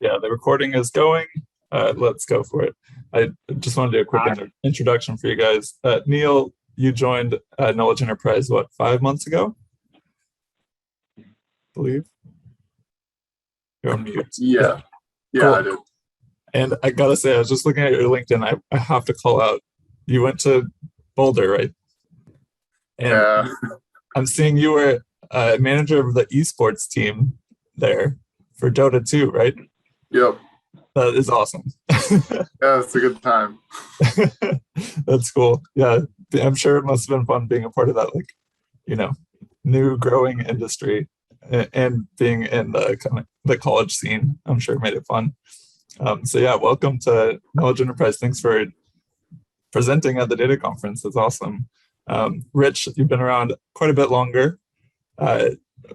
Yeah, the recording is going. Let's go for it. I just want to do a quick introduction for you guys. Neil, you joined Knowledge Enterprise, what, 5 months ago? I believe. You're on mute. Yeah, Cool. I did. And I gotta say, I was just looking at your LinkedIn. I have to call out, you went to Boulder, right? And yeah. I'm seeing you were manager of the esports team there for Dota 2, right? Yep. That is awesome. Yeah, it's a good time. That's cool. Yeah, I'm sure it must have been fun being a part of that, like, new growing industry and being in the kind of the college scene. I'm sure made it fun. So yeah, welcome to Knowledge Enterprise. Thanks for presenting at the data conference. That's awesome. Rich, you've been around quite a bit longer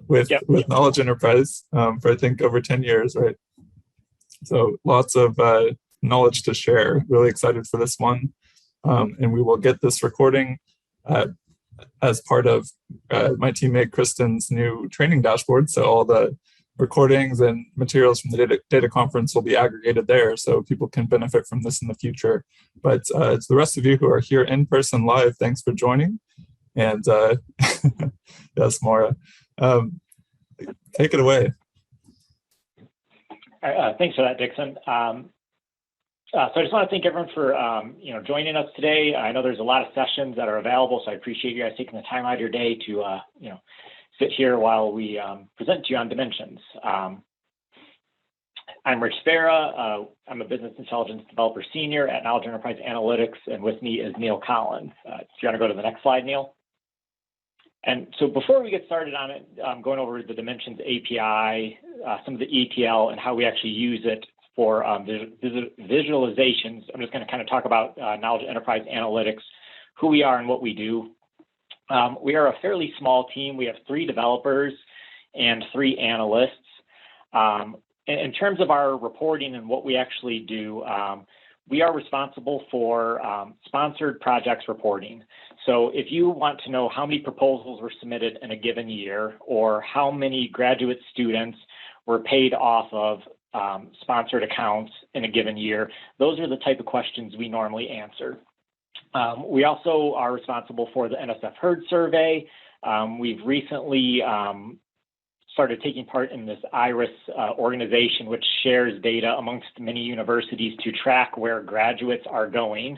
with Knowledge Enterprise for I think over 10 years, right? So lots of knowledge to share. Really excited for this one. And we will get this recording as part of my teammate Kristen's new training dashboard. So all the recordings and materials from the data conference will be aggregated there so people can benefit from this in the future. But to the rest of you who are here in person live, thanks for joining. And yes, Maura, take it away. Thanks for that, Dixon. So I just want to thank everyone for joining us today. I know there's a lot of sessions that are available, so I appreciate you guys taking the time out of your day to sit here while we present to you on dimensions. I'm Rich Szpara. I'm a business intelligence developer senior at Knowledge Enterprise Analytics, and with me is Neil Collins. If you want to go to the next slide, Neil. And so before we get started on it, going over the Dimensions API, some of the ETL, and how we actually use it for visualizations, I'm just going to kind of talk about Knowledge Enterprise Analytics, who we are and what we do. We are a fairly small team. We have 3 developers and 3 analysts. In terms of our reporting and what we actually do, we are responsible for sponsored projects reporting. So if you want to know how many proposals were submitted in a given year, or how many graduate students were paid off of sponsored accounts in a given year, those are the type of questions we normally answer. We also are responsible for the NSF Herd survey. We've recently started taking part in this IRIS organization, which shares data amongst many universities to track where graduates are going.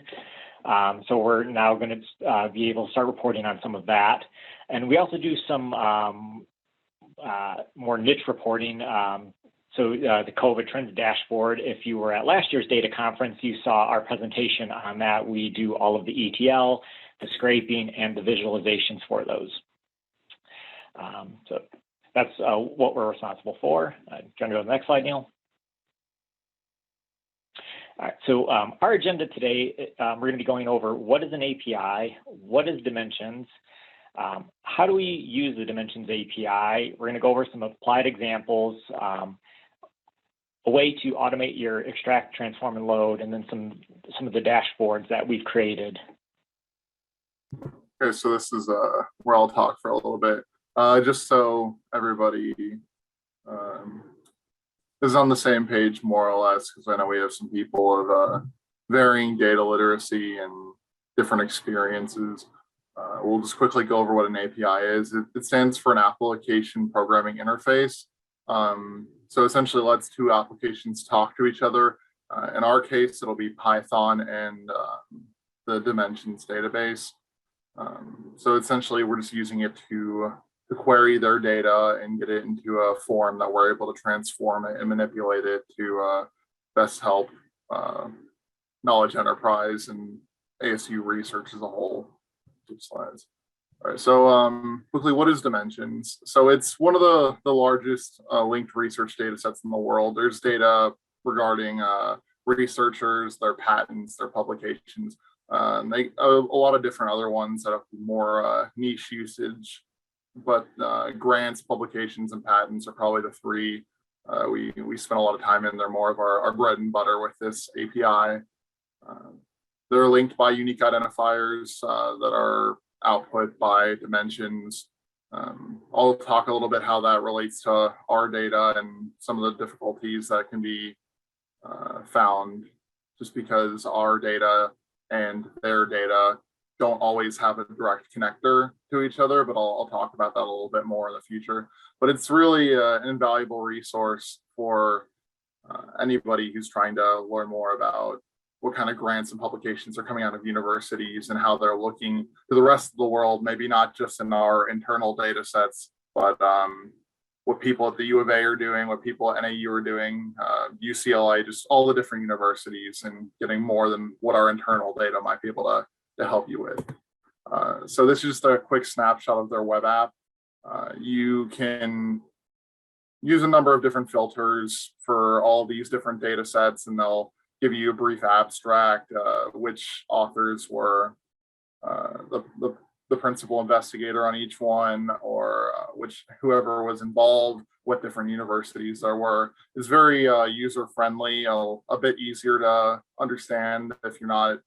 So we're now going to be able to start reporting on some of that. And we also do some more niche reporting. So the COVID trends dashboard, if you were at last year's data conference, you saw our presentation on that. We do all of the ETL, the scraping, and the visualizations for those. So that's what we're responsible for. Do you want to go to the next slide, Neil? All right, so our agenda today, we're going to be going over what is an API, what is Dimensions, how do we use the Dimensions API. We're going to go over some applied examples, a way to automate your extract, transform, and load, and then some of the dashboards that we've created. Okay, so this is where I'll talk for a little bit. Just so everybody is on the same page, more or less, because I know we have some people of varying data literacy and different experiences. We'll just quickly go over what an API is. It stands for an application programming interface. So essentially lets 2 applications talk to each other. In our case, it'll be Python and the Dimensions database. So essentially, we're just using it to query their data and get it into a form that we're able to transform it and manipulate it to best help Knowledge Enterprise and ASU research as a whole. 2 slides. All right, so quickly, what is Dimensions? So it's one of the largest linked research data sets in the world. There's data regarding researchers, their patents, their publications, and a lot of different other ones that have more niche usage. But grants, publications, and patents are probably the 3 we spend a lot of time in. They're more of our bread and butter with this API. They're linked by unique identifiers that are output by Dimensions. I'll talk a little bit how that relates to our data and some of the difficulties that can be found just because our data and their data don't always have a direct connector to each other, but I'll talk about that a little bit more in the future. But it's really an invaluable resource for anybody who's trying to learn more about what kind of grants and publications are coming out of universities and how they're looking to the rest of the world, maybe not just in our internal data sets, but what people at the U of A are doing, what people at NAU are doing, UCLA, just all the different universities, and getting more than what our internal data might be able to help you with. So this is just a quick snapshot of their web app. You can use a number of different filters for all these different data sets, and they'll give you a brief abstract, which authors were the principal investigator on each one, or whoever was involved, what different universities there were. It's very user-friendly, a bit easier to understand if you're not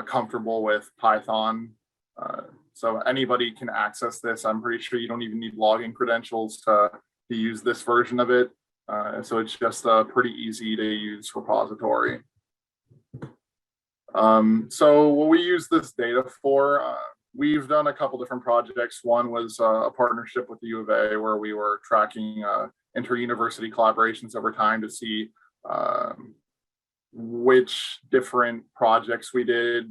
comfortable with Python. So anybody can access this. I'm pretty sure you don't even need login credentials to use this version of it. So it's just a pretty easy to use repository. So what we use this data for, we've done a couple different projects. One was a partnership with the U of A where we were tracking inter-university collaborations over time to see which different projects we did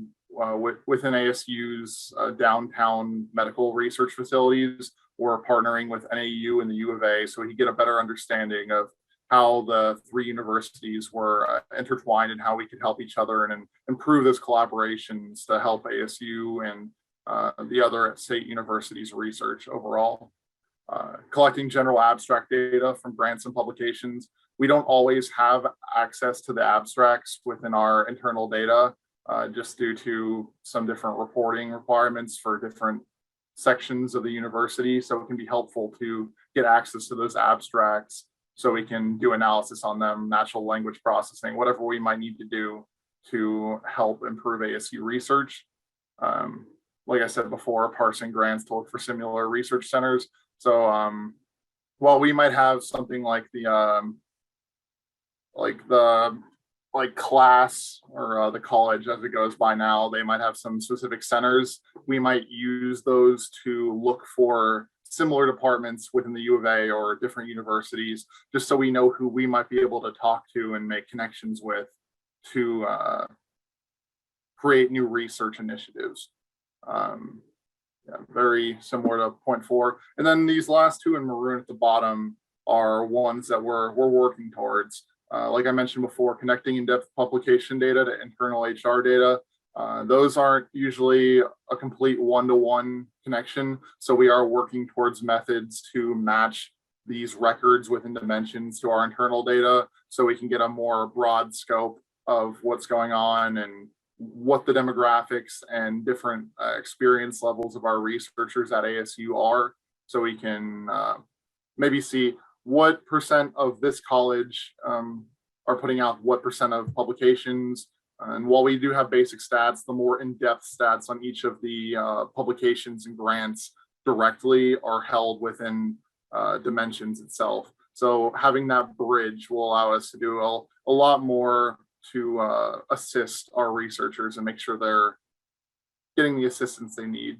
within ASU's downtown medical research facilities. We're partnering with NAU and the U of A so we could get a better understanding of how the three universities were intertwined and how we could help each other and improve those collaborations to help ASU and the other state universities research overall. Collecting general abstract data from grants and publications. We don't always have access to the abstracts within our internal data just due to some different reporting requirements for different sections of the university. So it can be helpful to get access to those abstracts so we can do analysis on them, natural language processing, whatever we might need to do to help improve ASU research. Like I said before, parsing grants to look for similar research centers. So while we might have something like the class or the college as it goes by now, they might have some specific centers. We might use those to look for similar departments within the U of A or different universities, just so we know who we might be able to talk to and make connections with to create new research initiatives. Yeah, very similar to point 4. And then these last two in maroon at the bottom are ones that we're working towards. Like I mentioned before, connecting in-depth publication data to internal HR data. Those aren't usually a complete one-to-one connection. So we are working towards methods to match these records within dimensions to our internal data so we can get a more broad scope of what's going on and what the demographics and different experience levels of our researchers at ASU are. So we can maybe see what % of this college are putting out what % of publications. And while we do have basic stats, the more in-depth stats on each of the publications and grants directly are held within dimensions itself. So having that bridge will allow us to do a lot more to assist our researchers and make sure they're getting the assistance they need.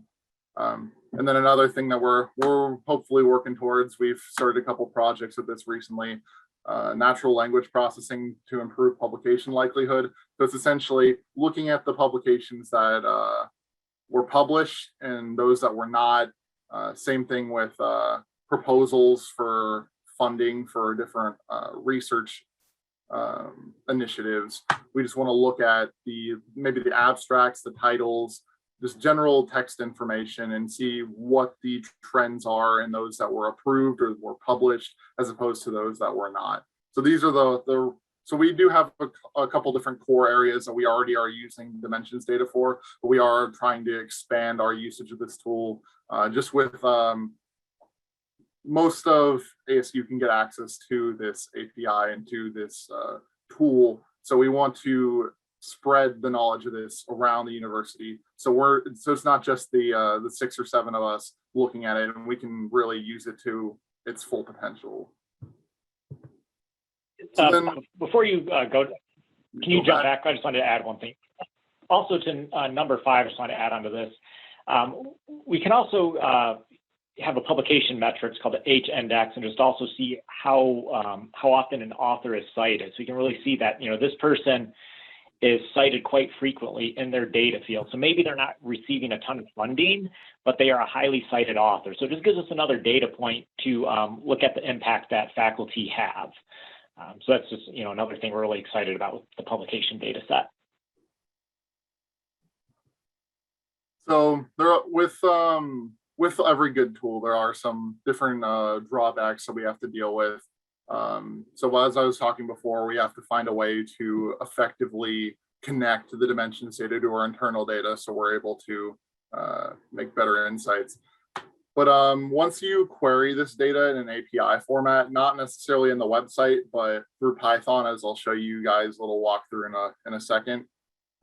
And then another thing that we're hopefully working towards, we've started a couple projects with this recently, natural language processing to improve publication likelihood. So it's essentially looking at the publications that were published and those that were not. Same thing with proposals for funding for different research initiatives. We just want to look at maybe the abstracts, the titles, just general text information and see what the trends are in those that were approved or were published as opposed to those that were not. So these are so we do have a couple different core areas that we already are using dimensions data for, but we are trying to expand our usage of this tool just with most of ASU can get access to this API and to this tool. So we want to spread the knowledge of this around the university. So it's not just the 6 or 7 of us looking at it, and we can really use it to its full potential. So then, before you go, can you jump back? I just wanted to add one thing. Also to number 5, I just want to add onto this. We can also have a publication metrics called the H index, and just also see how often an author is cited. So you can really see that, this person is cited quite frequently in their data field. So maybe they're not receiving a ton of funding, but they are a highly cited author. So it just gives us another data point to look at the impact that faculty have. So that's just, another thing we're really excited about with the publication data set. So there are, with every good tool, there are some different drawbacks that we have to deal with. So as I was talking before, we have to find a way to effectively connect the dimensions data to our internal data, so we're able to make better insights. But once you query this data in an API format, not necessarily in the website, but through Python, as I'll show you guys a little walkthrough in a second,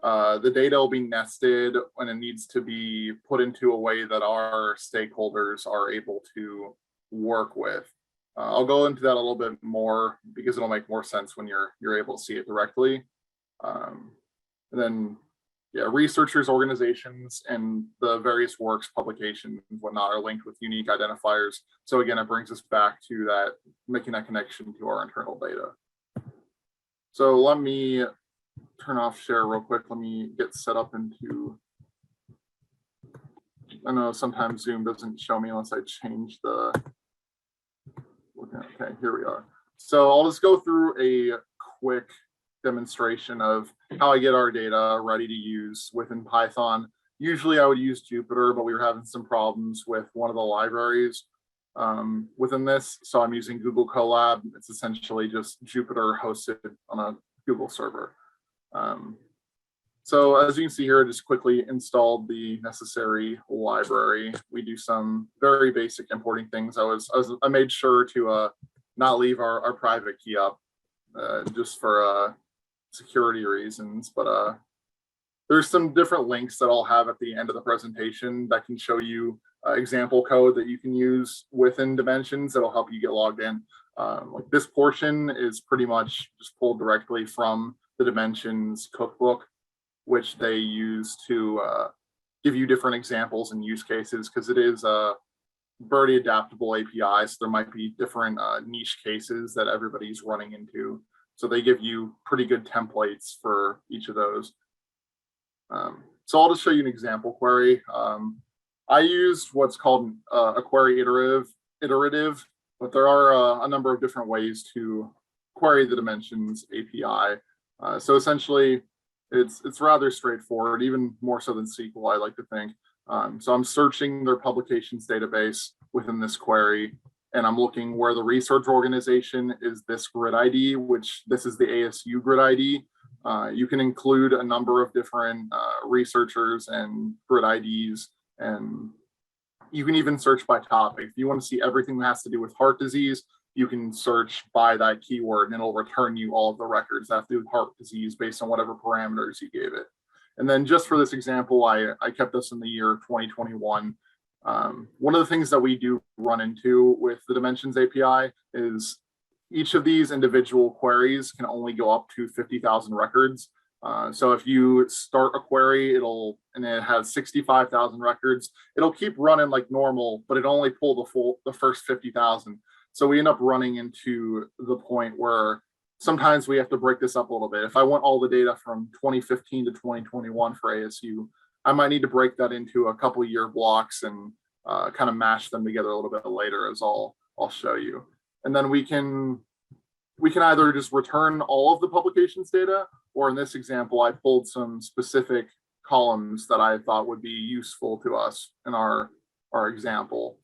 the data will be nested and it needs to be put into a way that our stakeholders are able to work with. I'll go into that a little bit more because it'll make more sense when you're able to see it directly. And then, yeah, researchers, organizations, and the various works, publications, and whatnot are linked with unique identifiers. So again, it brings us back to that, making that connection to our internal data. So let me turn off share real quick. Let me get set up into, I know sometimes Zoom doesn't show me unless I change the, okay, here we are. So I'll just go through a quick demonstration of how I get our data ready to use within Python. Usually I would use Jupyter, but we were having some problems with one of the libraries within this. So I'm using Google Colab. It's essentially just Jupyter hosted on a Google server. So as you can see here, I just quickly installed the necessary library. We do some very basic importing things. I made sure to not leave our private key up just for security reasons, but there's some different links that I'll have at the end of the presentation that can show you example code that you can use within Dimensions that'll help you get logged in. Like this portion is pretty much just pulled directly from the Dimensions cookbook, which they use to give you different examples and use cases, because it is a very adaptable API. So there might be different niche cases that everybody's running into. So they give you pretty good templates for each of those. So I'll just show you an example query. I used what's called a query iterative, but there are a number of different ways to query the Dimensions API. So essentially, it's rather straightforward, even more so than SQL, I like to think. So I'm searching their publications database within this query, and I'm looking where the research organization is this grid ID, which this is the ASU grid ID. You can include a number of different researchers and grid IDs, and you can even search by topic. If you want to see everything that has to do with heart disease, you can search by that keyword and it'll return you all of the records that have to do with heart disease based on whatever parameters you gave it. And then just for this example, I kept this in the year 2021. One of the things that we do run into with the Dimensions API is each of these individual queries can only go up to 50,000 records. So if you start a query, and it has 65,000 records, it'll keep running like normal, but it only pull the first 50,000. So we end up running into the point where sometimes we have to break this up a little bit. If I want all the data from 2015 to 2021 for ASU, I might need to break that into a couple year blocks and kind of mash them together a little bit later, as I'll show you. And then we can either just return all of the publications data, or in this example, I pulled some specific columns that I thought would be useful to us in our example.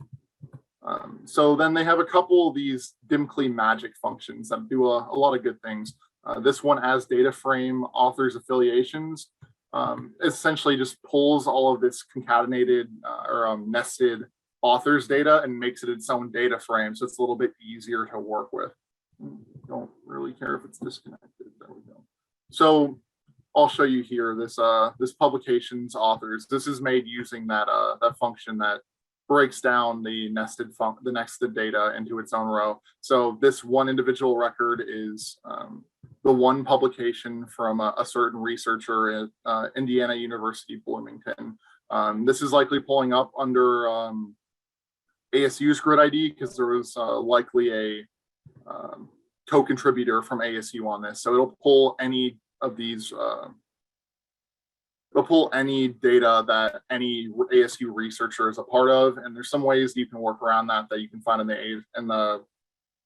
So then they have a couple of these dim-clean magic functions that do a lot of good things. This one, as data frame authors affiliations, essentially just pulls all of this concatenated or nested authors data and makes it its own data frame. So it's a little bit easier to work with. Don't really care if it's disconnected. There we go. So I'll show you here this publications authors. This is made using that function that breaks down the nested data into its own row. So this one individual record is the one publication from a certain researcher at Indiana University, Bloomington. This is likely pulling up under ASU's grid ID because there was likely a co-contributor from ASU on this. So it'll pull any of these, it'll pull any data that any ASU researcher is a part of. And there's some ways you can work around that you can find in the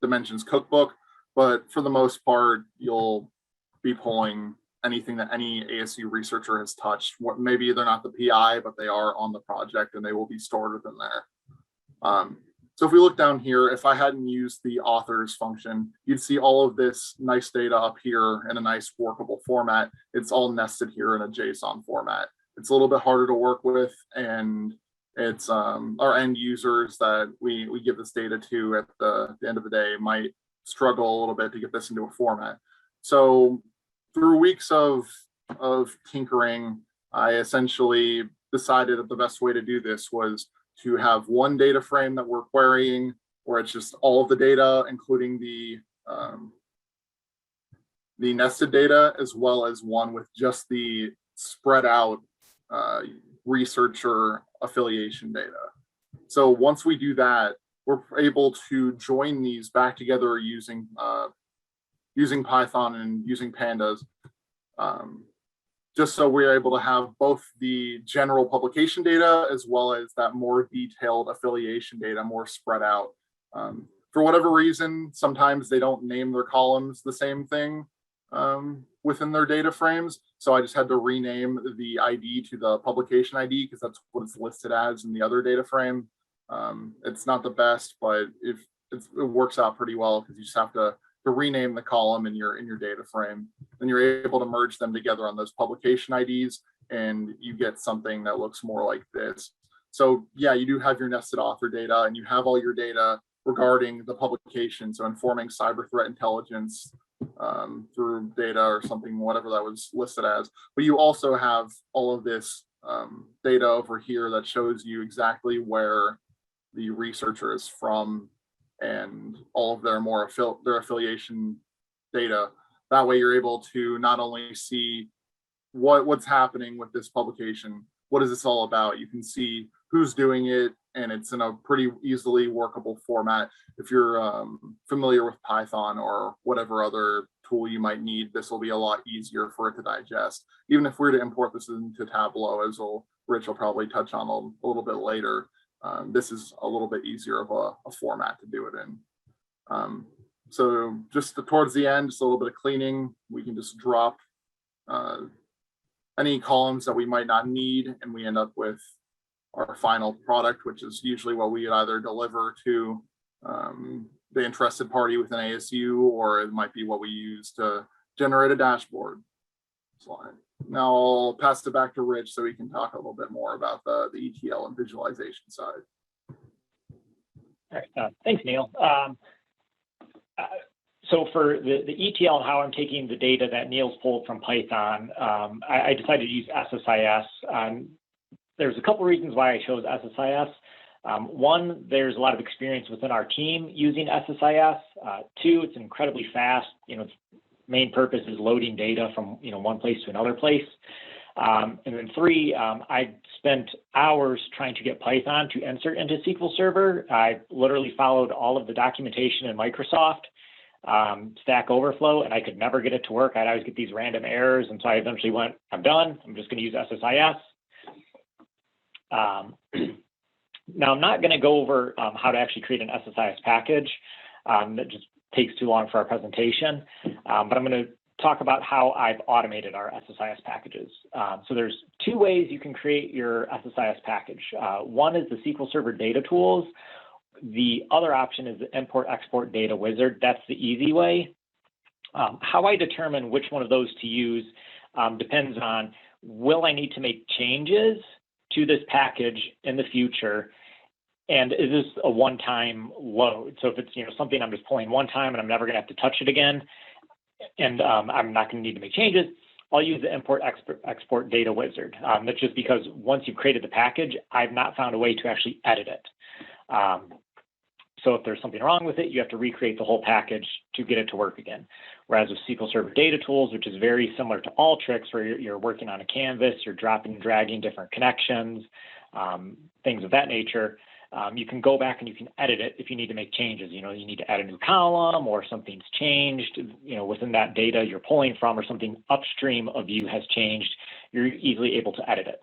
Dimensions cookbook. But for the most part, you'll be pulling anything that any ASU researcher has touched. Maybe they're not the PI, but they are on the project and they will be stored within there. So if we look down here, if I hadn't used the authors function, you'd see all of this nice data up here in a nice workable format. It's all nested here in a JSON format. It's a little bit harder to work with, and it's our end users that we give this data to at the end of the day might struggle a little bit to get this into a format. So through weeks of tinkering, I essentially decided that the best way to do this was to have one data frame that we're querying, where it's just all of the data, including the nested data, as well as one with just the spread out researcher affiliation data. So once we do that, we're able to join these back together using Python and using pandas, just so we're able to have both the general publication data as well as that more detailed affiliation data, more spread out. For whatever reason, sometimes they don't name their columns the same thing within their data frames. So I just had to rename the ID to the publication ID because that's what it's listed as in the other data frame. It's not the best, but it works out pretty well because you just have to rename the column in your data frame. Then you're able to merge them together on those publication IDs, and you get something that looks more like this. So yeah, you do have your nested author data, and you have all your data regarding the publication. So informing cyber threat intelligence through data or something, whatever that was listed as. But you also have all of this data over here that shows you exactly where the researcher is from and all of their their affiliation data. That way you're able to not only see what's happening with this publication, what is this all about? You can see who's doing it, and it's in a pretty easily workable format. If you're familiar with Python or whatever other tool you might need, this will be a lot easier for it to digest. Even if we were to import this into Tableau, as Rich will probably touch on a little bit later, this is a little bit easier of a format to do it in. So just towards the end, just a little bit of cleaning. We can just drop any columns that we might not need, and we end up with our final product, which is usually what we either deliver to the interested party within ASU, or it might be what we use to generate a dashboard slide. Now I'll pass it back to Rich so he can talk a little bit more about the ETL and visualization side. All right, thanks, Neil. So for the ETL and how I'm taking the data that Neil's pulled from Python, I decided to use SSIS. There's a couple reasons why I chose SSIS. One, there's a lot of experience within our team using SSIS. Two, it's incredibly fast. Its main purpose is loading data from one place to another place. And then three, I spent hours trying to get Python to insert into SQL Server. I literally followed all of the documentation in Microsoft, Stack Overflow, and I could never get it to work. I'd always get these random errors, and so I eventually went, I'm done. I'm just going to use SSIS. Now, I'm not going to go over how to actually create an SSIS package. That just takes too long for our presentation, but I'm going to talk about how I've automated our SSIS packages. So there's two ways you can create your SSIS package. One is the SQL Server data tools. The other option is the import-export data wizard. That's the easy way. How I determine which one of those to use depends on, will I need to make changes to this package in the future? And is this a one-time load? So if it's something I'm just pulling one time and I'm never going to have to touch it again, and I'm not going to need to make changes, I'll use the import export data wizard. That's just because once you've created the package, I've not found a way to actually edit it. So if there's something wrong with it, you have to recreate the whole package to get it to work again. Whereas with SQL Server Data Tools, which is very similar to Alteryx, where you're working on a canvas, you're dropping and dragging different connections, things of that nature, you can go back and you can edit it if you need to make changes. You need to add a new column or something's changed, within that data you're pulling from, or something upstream of you has changed. You're easily able to edit it.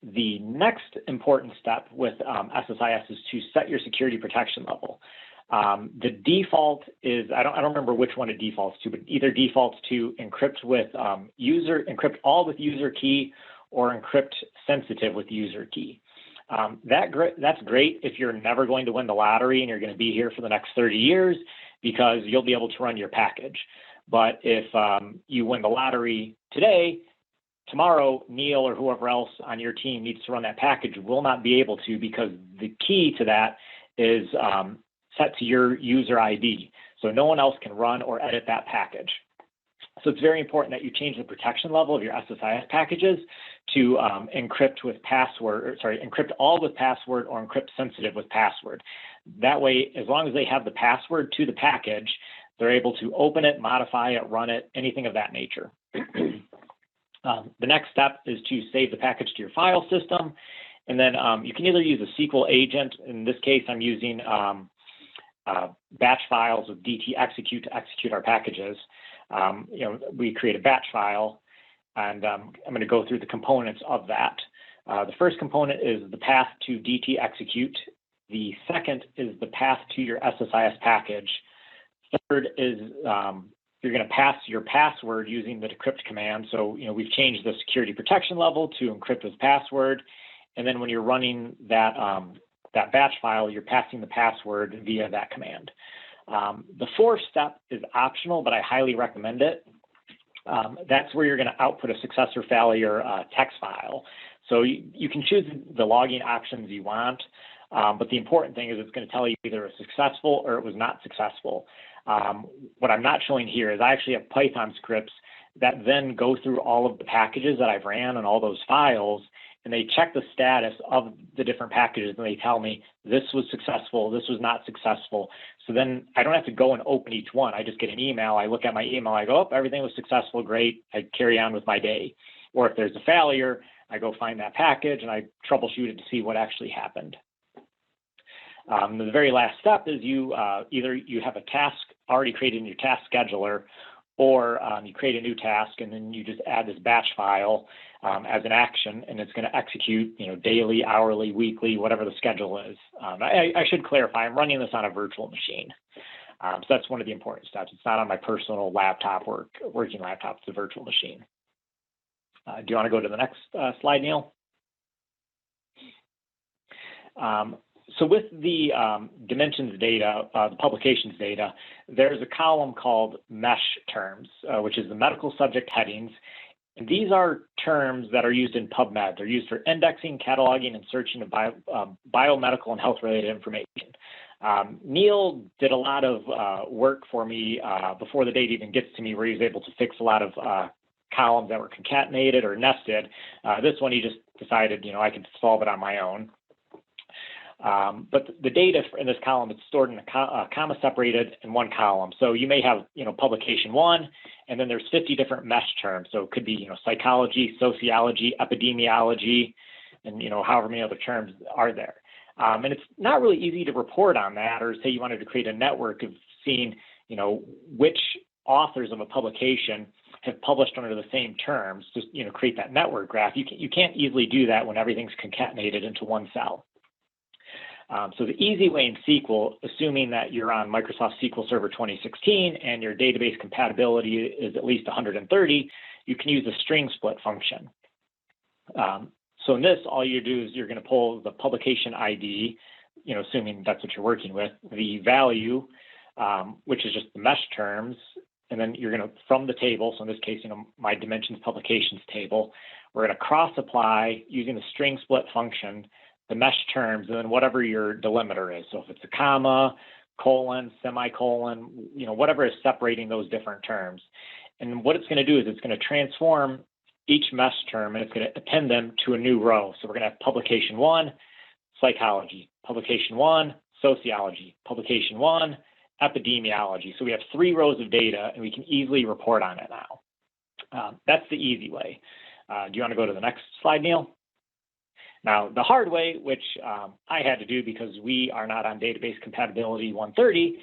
The next important step with SSIS is to set your security protection level. The default is, I don't remember which one it defaults to, but either defaults to encrypt with encrypt all with user key, or encrypt sensitive with user key. That's great if you're never going to win the lottery and you're going to be here for the next 30 years, because you'll be able to run your package. But if you win the lottery today, tomorrow, Neil or whoever else on your team needs to run that package will not be able to, because the key to that is set to your user ID. So no one else can run or edit that package. So it's very important that you change the protection level of your SSIS packages to encrypt all with password, or encrypt sensitive with password. That way, as long as they have the password to the package, they're able to open it, modify it, run it, anything of that nature. The next step is to save the package to your file system. And then you can either use a SQL agent. In this case, I'm using batch files with DT execute to execute our packages. We create a batch file, and I'm going to go through the components of that. The first component is the path to DT execute. The second is the path to your SSIS package. Third is you're going to pass your password using the decrypt command. So, we've changed the security protection level to encrypt with password. And then when you're running that batch file, you're passing the password via that command. The fourth step is optional, but I highly recommend it. That's where you're going to output a success or failure text file. So you can choose the logging options you want, but the important thing is it's going to tell you either it was successful or it was not successful. What I'm not showing here is I actually have Python scripts that then go through all of the packages that I've ran and all those files, and they check the status of the different packages, and they tell me this was successful, this was not successful. So then I don't have to go and open each one. I just get an email. I look at my email. I go, oh, everything was successful. Great. I carry on with my day. Or if there's a failure, I go find that package and I troubleshoot it to see what actually happened. The very last step is either you have a task already created in your task scheduler, or you create a new task and then you just add this batch file as an action, and it's going to execute, daily, hourly, weekly, whatever the schedule is. I should clarify, I'm running this on a virtual machine. So that's one of the important steps. It's not on my personal laptop, working laptop, it's a virtual machine. Do you want to go to the next slide, Neil? So with the dimensions data, the publications data, there's a column called mesh terms, which is the medical subject headings. And these are terms that are used in PubMed. They're used for indexing, cataloging, and searching of biomedical and health-related information. Neil did a lot of work for me before the data even gets to me, where he was able to fix a lot of columns that were concatenated or nested. This one, he just decided, I could solve it on my own. But the data in this column is stored in a comma separated in one column. So you may have, publication one, and then there's 50 different mesh terms. So it could be, psychology, sociology, epidemiology, and, however many other terms are there. And it's not really easy to report on that, or say you wanted to create a network of seeing, which authors of a publication have published under the same terms, just, create that network graph. You can't easily do that when everything's concatenated into one cell. So the easy way in SQL, assuming that you're on Microsoft SQL Server 2016 and your database compatibility is at least 130, you can use the string split function. So in this, all you do is you're going to pull the publication ID, assuming that's what you're working with, the value, which is just the mesh terms, and then you're going to, from the table, so in this case, my dimensions publications table, we're going to cross apply using the string split function the mesh terms, and then whatever your delimiter is. So if it's a comma, colon, semicolon, whatever is separating those different terms. And what it's going to do is it's going to transform each mesh term, and it's going to append them to a new row. So we're going to have publication 1, psychology, publication 1, sociology, publication 1, epidemiology. So we have 3 rows of data, and we can easily report on it now. That's the easy way. Do you want to go to the next slide, Neil? Now, the hard way, which I had to do because we are not on database compatibility 130,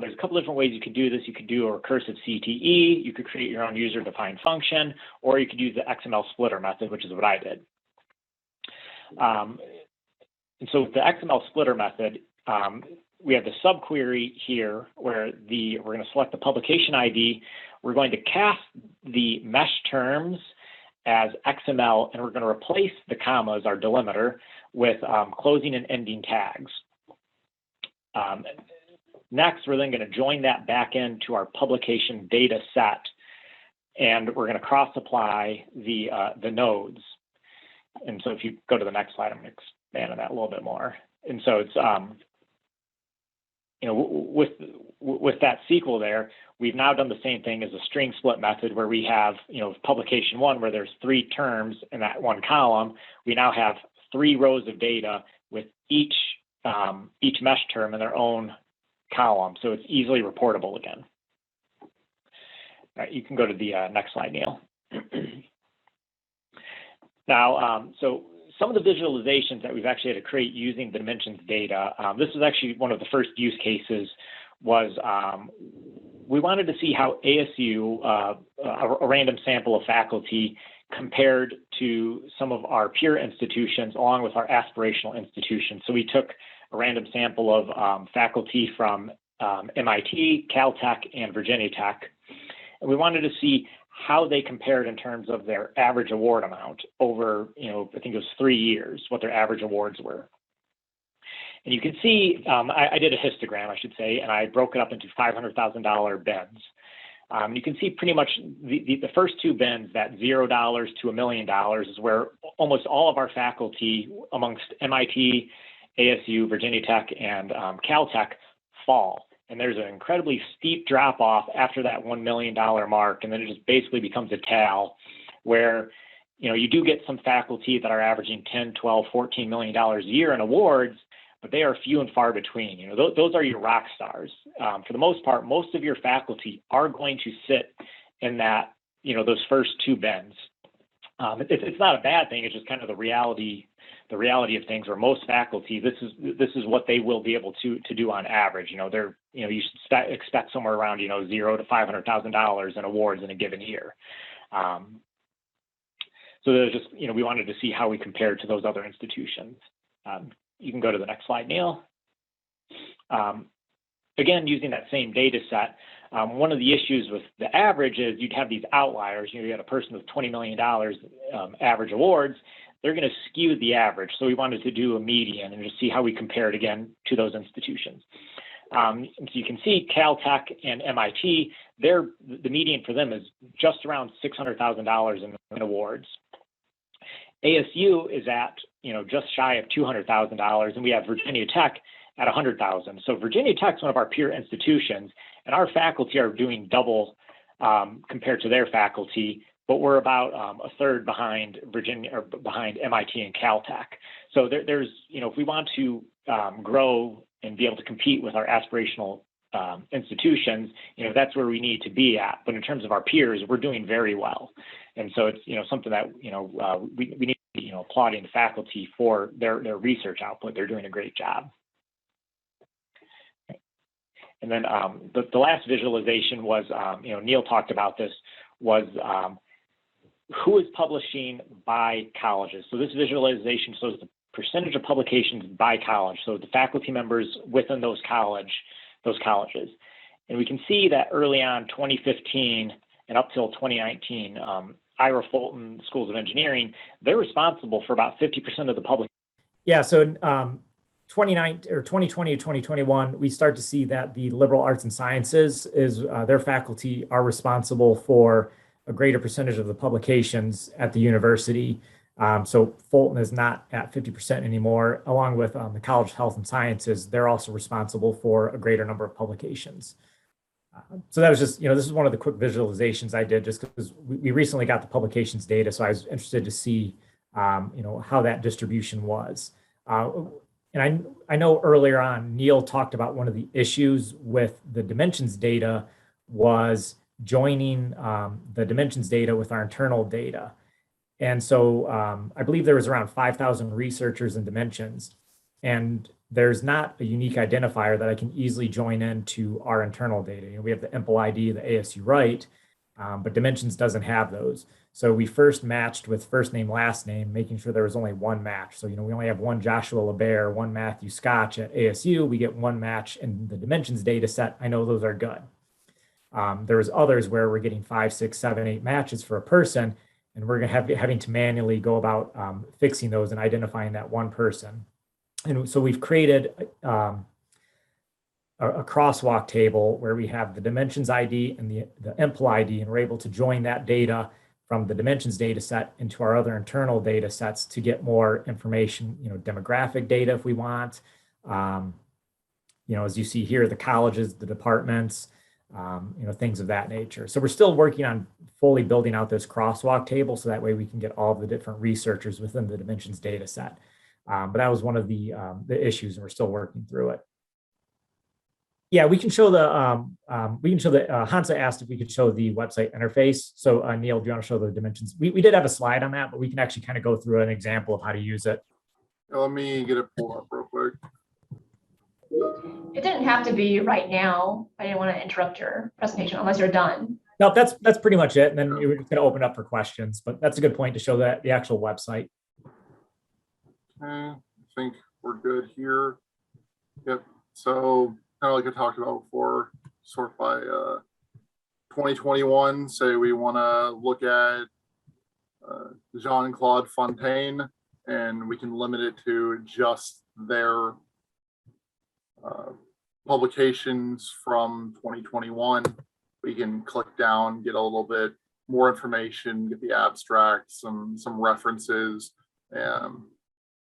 there's a couple different ways you could do this. You could do a recursive CTE, you could create your own user-defined function, or you could use the XML Splitter method, which is what I did. And so with the XML Splitter method, we have the subquery here where we're going to select the publication ID. We're going to cast the mesh terms as XML, and we're going to replace the commas, our delimiter, with closing and ending tags. Next, we're then going to join that back into our publication data set, and we're going to cross-apply the nodes. And so if you go to the next slide, I'm going to expand on that a little bit more. And so it's, with that SQL there, we've now done the same thing as a string split method where we have, publication 1 where there's 3 terms in that one column. We now have 3 rows of data with each mesh term in their own column, so it's easily reportable again. All right, you can go to the next slide, Neil. Now, so some of the visualizations that we've actually had to create using the dimensions data, this is actually one of the first use cases, was we wanted to see how ASU, a random sample of faculty, compared to some of our peer institutions along with our aspirational institutions. So we took a random sample of faculty from MIT, Caltech, and Virginia Tech. And we wanted to see how they compared in terms of their average award amount over, I think it was 3 years, what their average awards were. And you can see, I did a histogram, I should say, and I broke it up into $500,000 bins. You can see pretty much the first 2 bins, that $0 to $1 million, is where almost all of our faculty amongst MIT, ASU, Virginia Tech, and Caltech fall. And there's an incredibly steep drop off after that $1 million mark, and then it just basically becomes a tail where you do get some faculty that are averaging $10, $12, $14 million a year in awards, but they are few and far between. Those are your rock stars. For the most part, most of your faculty are going to sit in that, those first 2 bins. It's not a bad thing. It's just kind of the reality of things, where most faculty, this is what they will be able to do on average. You should expect somewhere around $0 to $500,000 in awards in a given year. So there's just we wanted to see how we compared to those other institutions. You can go to the next slide, Neil. Again, using that same data set, one of the issues with the average is you'd have these outliers. You had a person with $20 million average awards. They're going to skew the average. So we wanted to do a median and just see how we compared again to those institutions. So you can see Caltech and MIT, the median for them is just around $600,000 in awards. ASU is at just shy of $200,000, and we have Virginia Tech at $100,000. So Virginia Tech is one of our peer institutions, and our faculty are doing double compared to their faculty, but we're about a third behind behind MIT and Caltech. So there's if we want to grow and be able to compete with our aspirational institutions, that's where we need to be at. But in terms of our peers, we're doing very well, and so it's something that we need to be applauding the faculty for their research output. They're doing a great job. And then the last visualization was Neil talked about this, was who is publishing by colleges. So this visualization shows the percentage of publications by college, so the faculty members within those colleges. And we can see that early on, 2015 and up till 2019, Ira Fulton Schools of Engineering, they're responsible for about 50% of the public. Yeah, so 2020 to 2021, we start to see that the liberal arts and sciences their faculty are responsible for a greater percentage of the publications at the university. So Fulton is not at 50% anymore, along with the College of Health and Sciences. They're also responsible for a greater number of publications. So that was just, this is one of the quick visualizations I did just because we recently got the publications data. So I was interested to see, how that distribution was. And I know earlier on, Neil talked about one of the issues with the dimensions data was joining the dimensions data with our internal data. And so I believe there was around 5,000 researchers in dimensions. And there's not a unique identifier that I can easily join into our internal data. We have the EMPL ID, the ASU right, but Dimensions doesn't have those. So we first matched with first name, last name, making sure there was only one match. So, we only have one Joshua LeBaire, one Matthew Scotch at ASU. We get one match in the Dimensions data set. I know those are good. There was others where we're getting 5, 6, 7, 8 matches for a person, and we're having to manually go about fixing those and identifying that one person. And so we've created a crosswalk table where we have the dimensions ID and the EMPL ID, and we're able to join that data from the dimensions data set into our other internal data sets to get more information, demographic data if we want. As you see here, the colleges, the departments, things of that nature. So we're still working on fully building out this crosswalk table so that way we can get all of the different researchers within the dimensions data set. But that was one of the issues, and we're still working through it. Yeah, we can show Hansa asked if we could show the website interface. So Neil, do you want to show the dimensions? We did have a slide on that, but we can actually kind of go through an example of how to use it. Let me get it pulled up real quick. It didn't have to be right now. I didn't want to interrupt your presentation unless you're done. No, that's pretty much it. And then we're just going to open up for questions, but that's a good point to show that the actual website. I think we're good here. Yep. So kind of like I talked about before, sort by 2021, say we want to look at Jean-Claude Fontaine, and we can limit it to just their publications from 2021. We can click down, get a little bit more information, get the abstract, some references, and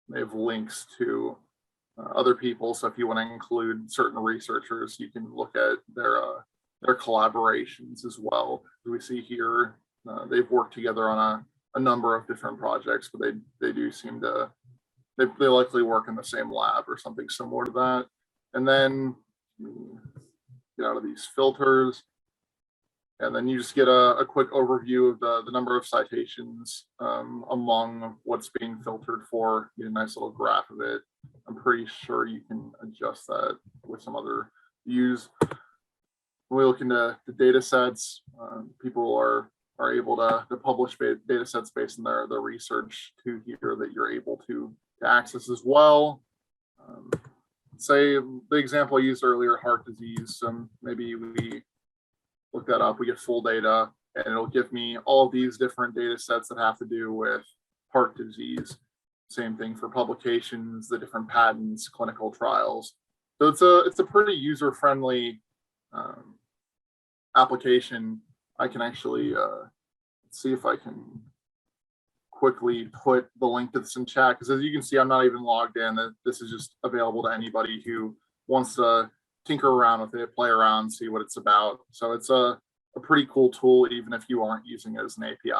they have links to other people. So if you want to include certain researchers, you can look at their collaborations as well. We see here they've worked together on a number of different projects, but they do seem to they likely work in the same lab or something similar to that. And then get out of these filters, and then you just get a quick overview of the number of citations among what's being filtered for. Get a nice little graph of it. I'm pretty sure you can adjust that with some other views. When we look into the data sets, people are able to publish data sets based on their research to here that you're able to access as well. Say the example I used earlier, heart disease. Maybe we look that up, we get full data, and it'll give me all these different data sets that have to do with heart disease. Same thing for publications, the different patents, clinical trials. So it's a pretty user-friendly application. I can actually see if I can quickly put the link to this in chat, because as you can see, I'm not even logged in. This is just available to anybody who wants to tinker around with it, play around, see what it's about. So it's a pretty cool tool, even if you aren't using it as an API.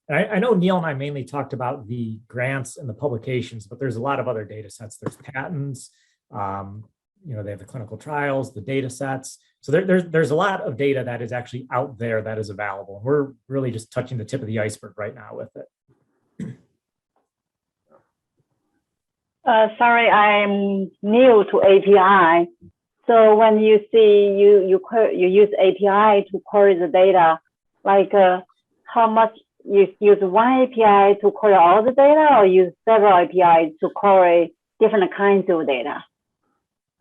I know Neil and I mainly talked about the grants and the publications, but there's a lot of other data sets. There's patents, they have the clinical trials, the data sets. So there's a lot of data that is actually out there that is available. We're really just touching the tip of the iceberg right now with it. Sorry, I'm new to API. So when you see you use API to query the data, like how much you use one API to query all the data, or use several APIs to query different kinds of data?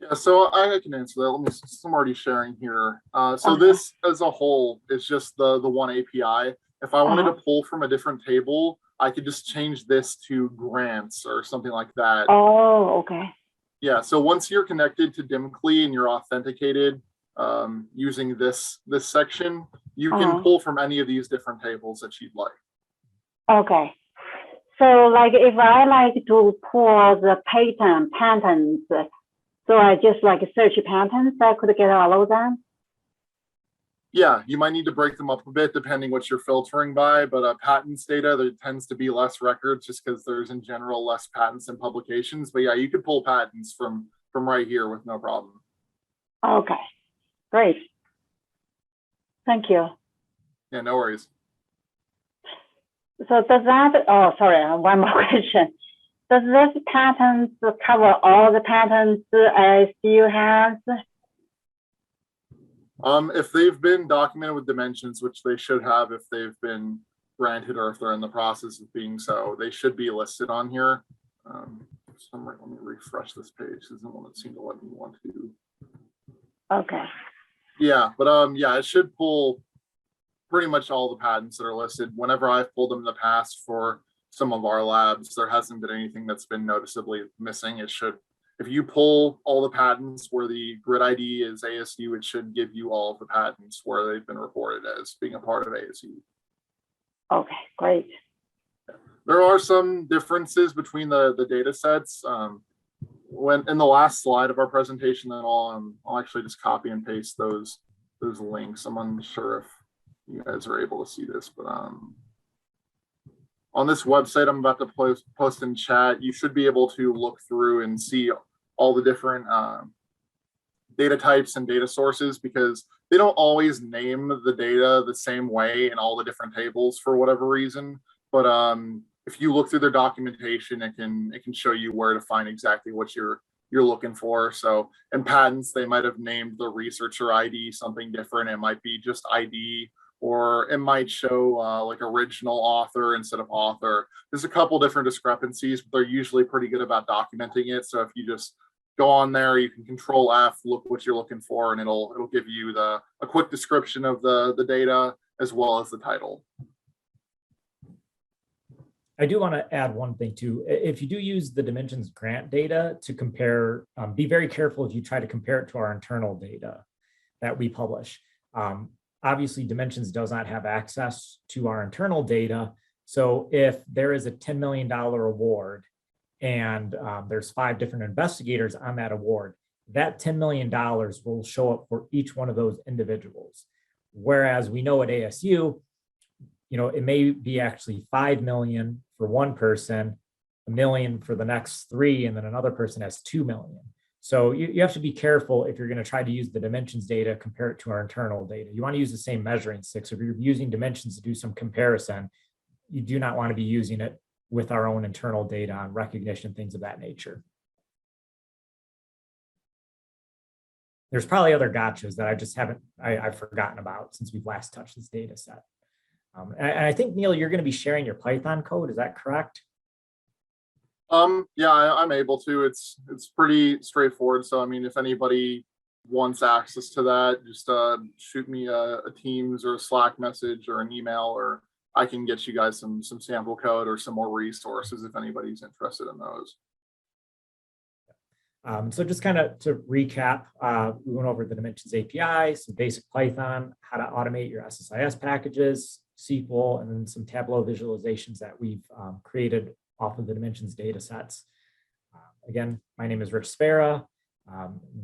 Yeah, so I can answer that. I'm already sharing here. So Okay. This as a whole is just the one API. If I wanted to pull from a different table, I could just change this to grants or something like that. Oh, okay. Yeah, so once you're connected to Dimcly and you're authenticated using this section, you can pull from any of these different tables that you'd like. Okay. So like if I like to pull the patents, So I just like search patents, I could get all of them. Yeah, you might need to break them up a bit depending what you're filtering by, but patents data, there tends to be less records just because there's in general less patents and publications. But yeah, you could pull patents from right here with no problem. Okay, great. Thank you. Yeah, no worries. So does that, oh, sorry, one more question. Does this patent cover all the patents ASU has? If they've been documented with dimensions, which they should have if they've been granted or if they're in the process of being so, they should be listed on here. Let me refresh this page. This isn't one that seemed to let me want to. Okay. Yeah, but yeah, it should pull pretty much all the patents that are listed. Whenever I've pulled them in the past for some of our labs, there hasn't been anything that's been noticeably missing. It should, if you pull all the patents where the grid ID is ASU, it should give you all of the patents where they've been reported as being a part of ASU. Okay, great. There are some differences between the data sets. When in the last slide of our presentation, then I'll actually just copy and paste those links. I'm unsure if you guys are able to see this, but on this website I'm about to post in chat, you should be able to look through and see all the different data types and data sources, because they don't always name the data the same way in all the different tables for whatever reason. But if you look through their documentation, it can show you where to find exactly what you're looking for. So in patents, they might have named the researcher ID something different. It might be just ID, or it might show like original author instead of author. There's a couple different discrepancies, but they're usually pretty good about documenting it. So if you just go on there, you can Control F, look what you're looking for, and it'll give you a quick description of the data as well as the title. I do want to add one thing too. If you do use the dimensions grant data to compare, be very careful if you try to compare it to our internal data that we publish. Obviously, Dimensions does not have access to our internal data. So if there is a $10 million award and there's 5 different investigators on that award, that $10 million will show up for each one of those individuals. Whereas we know at ASU, it may be actually 5 million for one person, 1 million for the next 3, and then another person has 2 million. So you have to be careful if you're going to try to use the dimensions data, compare it to our internal data. You want to use the same measuring stick. So if you're using dimensions to do some comparison, you do not want to be using it with our own internal data on recognition, things of that nature. There's probably other gotchas that I just I've forgotten about since we've last touched this data set. And I think, Neil, you're going to be sharing your Python code. Is that correct? Yeah, I'm able to. It's pretty straightforward. So I mean, if anybody wants access to that, just shoot me a Teams or a Slack message or an email, or I can get you guys some sample code or some more resources if anybody's interested in those. So just kind of to recap, we went over the Dimensions API, some basic Python, how to automate your SSIS packages, SQL, and then some Tableau visualizations that we've created off of the Dimensions data sets. Again, my name is Rich Szpara.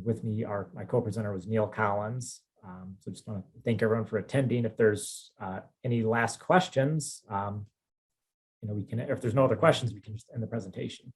With me, my co-presenter was Neil Collins. So just want to thank everyone for attending. If there's any last questions, we can, if there's no other questions, we can just end the presentation.